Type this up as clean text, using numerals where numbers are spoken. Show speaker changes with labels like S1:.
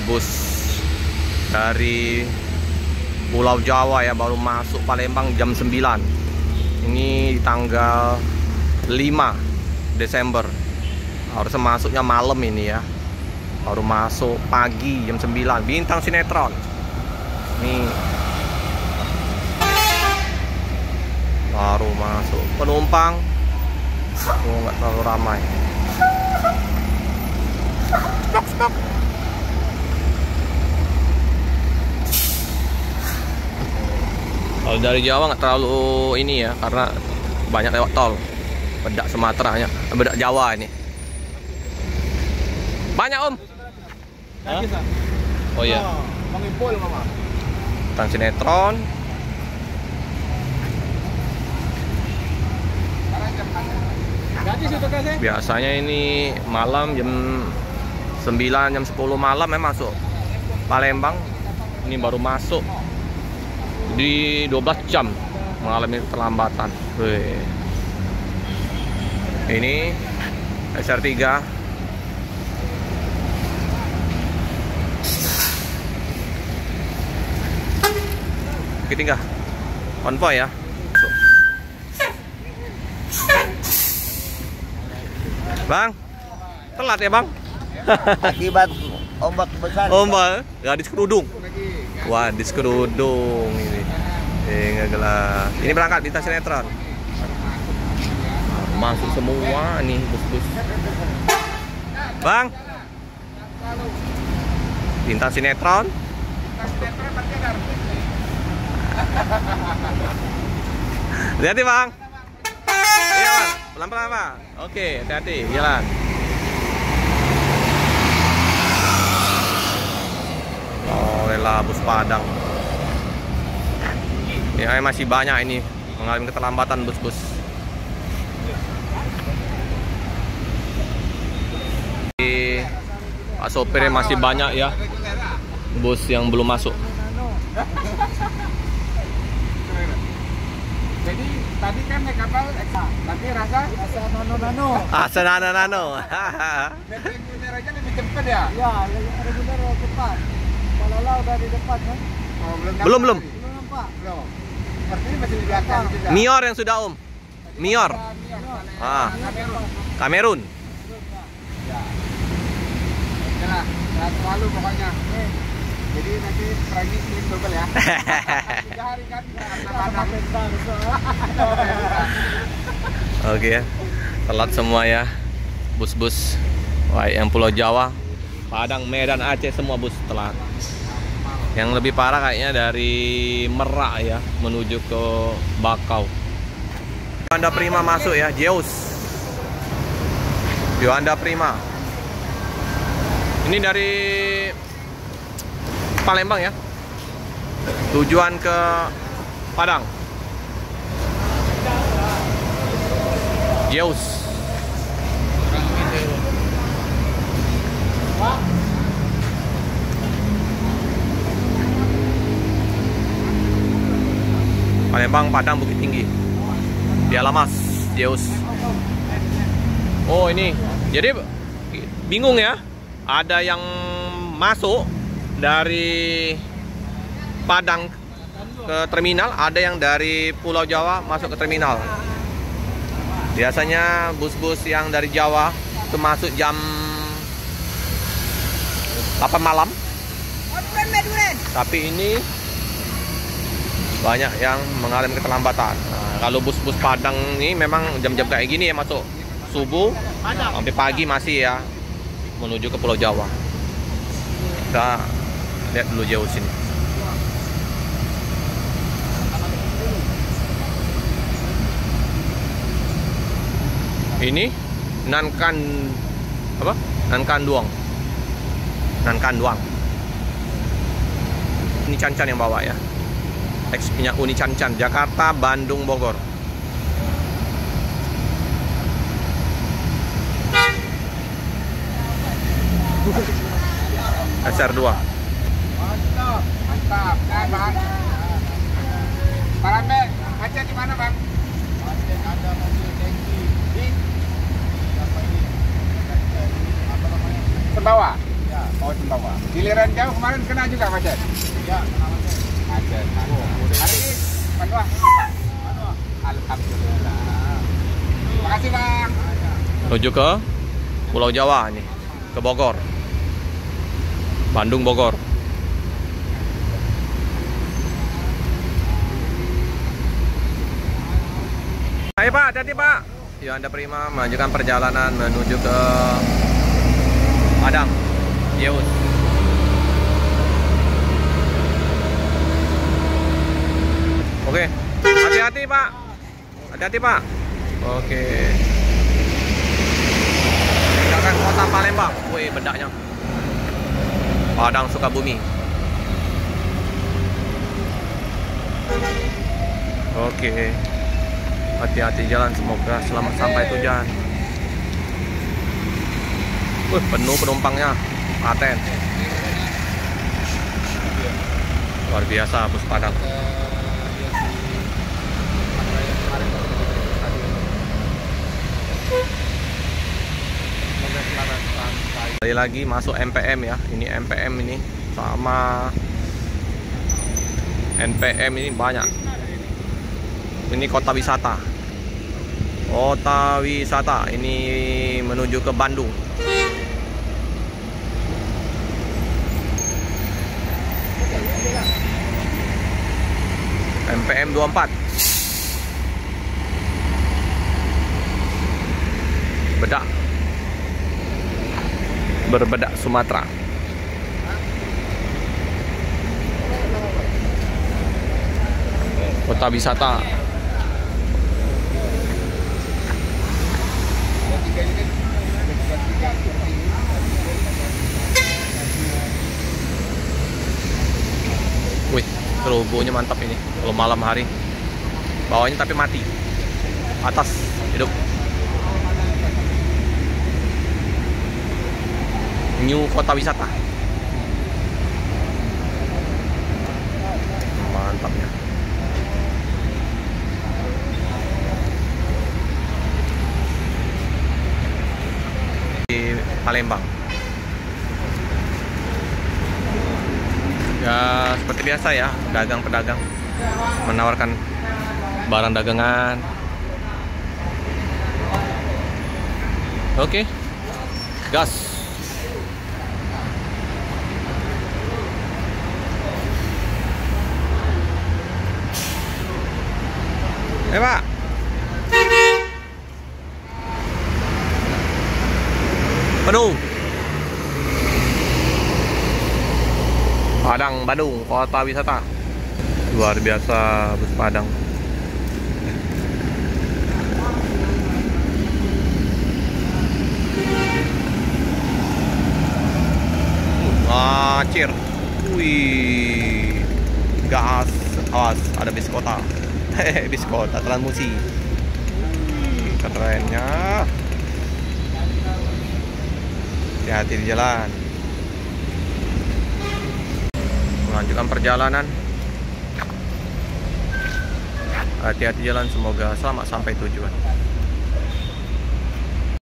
S1: bus dari Pulau Jawa ya, baru masuk Palembang jam 9. Ini tanggal 5 Desember. Harusnya masuknya malam ini ya. Baru masuk pagi jam 9. Bintang sinetron. Nih. Baru masuk. Penumpang nggak terlalu ramai. Stop. Kalau dari Jawa nggak terlalu ini ya, karena banyak lewat tol. Bedak Sumatera nya, bedak Jawa ini. Banyak Om. Hah? Oh iya.
S2: Mengimpul mama.
S1: Tentang sinetron. Biasanya ini malam jam 9, jam 10 malam masuk Palembang. Ini baru masuk di 12 jam mengalami keterlambatan. Wih. Ini SR3. Oke, tinggal konvoy ya. Bang, telat ya Bang?
S2: Akibat ombak besar.
S1: Ombak, gadis kerudung. Wah, gadis kerudung ini. Nggak gelas. Ini berangkat bintang sinetron. Masuk semua nih bus-bus. Bang, bintang sinetron. Hati-hati Bang. Iya Bang, pelan-pelan Bang. Oke, hati-hati, jalan. Oh, lelah bus Padang. Ya, masih banyak ini mengalami keterlambatan bus-bus. Pak sopirnya masih banyak ya bus yang belum masuk.
S2: Jadi tadi kan naik kapal Eksa, tapi rasa nano.
S1: Asa nano.
S2: Punya raja lebih cepat ya?
S3: Ya, reguler cepat. Kalau udah di depan kan?
S2: Oh,
S1: Belum.
S3: Belum nampak.
S2: Belum. Sepertinya masih di belakang juga.
S1: Mior yang sudah Om. Mior. Kamerun.
S2: Yalah, sehat selalu pokoknya. Jadi nanti pergi slim double ya. 3 hari kan
S1: Oke ya. Telat semua ya. Bus-bus. Wah, yang Pulau Jawa, Padang, Medan, Aceh semua bus telat. Yang lebih parah kayaknya dari Merak ya menuju ke Bakau. Yuanda Prima masuk ya, Zeus. Yuanda Prima. Ini dari Palembang ya. Tujuan ke Padang. Zeus. Palembang, Padang, Bukit Tinggi. Piala Mas, Zeus. Oh ini, jadi bingung ya. Ada yang masuk dari Padang ke terminal, ada yang dari Pulau Jawa masuk ke terminal. Biasanya bus-bus yang dari Jawa itu masuk jam 8 malam. Tapi ini banyak yang mengalami keterlambatan. Nah, kalau bus-bus Padang ini memang jam-jam kayak gini ya masuk subuh sampai pagi masih ya menuju ke Pulau Jawa. Kita lihat dulu jauh sini. Ini Nankanduang. Ini Cancan yang bawa ya. Ex-nya Uni Cancan, Jakarta, Bandung, Bogor. SR2.
S2: Mantap. Nah, Bang. Parame, Aceh di mana, Bang? Aceh ada mobil tanki di apa ini? Sembawa. Ya, oh Sembawa. Giliran Jalan jauh kemarin kena juga macet.
S3: Ya,
S2: Macet. Hari ini manual. Alhamdulillah. Terima kasih Bang.
S1: Menuju ke Pulau Jawa nih, ke Bogor. Bandung Bogor. Ayo Pak, hati-hati Pak. Ya, Anda Prima melanjutkan perjalanan menuju ke Padang. Yeus. Oke, hati-hati Pak. Hati-hati Pak. Oke. Tinggalkan kota Palembang. Wih, bedaknya. Padang Sukabumi. Oke. Hati-hati jalan, semoga selamat sampai tujuan. Penuh penumpangnya. Paten. Luar biasa bus Padang. Kembali lagi masuk MPM ya. Ini MPM ini sama NPM ini banyak. Ini kota wisata. Kota wisata ini menuju ke Bandung. MPM 24. Bedak. Berbedak Sumatera. Kota wisata. Wih, terobonya mantap ini. Kalau malam hari, bawahnya tapi mati, atas hidup. New kota wisata. Mantapnya. Di Palembang. Ya seperti biasa ya, pedagang-pedagang menawarkan barang dagangan. Oke, gas. Pak. Penuh. Padang, Bandung, kota wisata. Luar biasa bus Padang. Acir. Wih. Gas. Awas, ada bis kota. Hehe, bis kota Transmusi. Kerennya. Hati-hati di jalan. Melanjutkan perjalanan. Hati-hati jalan, semoga selamat sampai tujuan.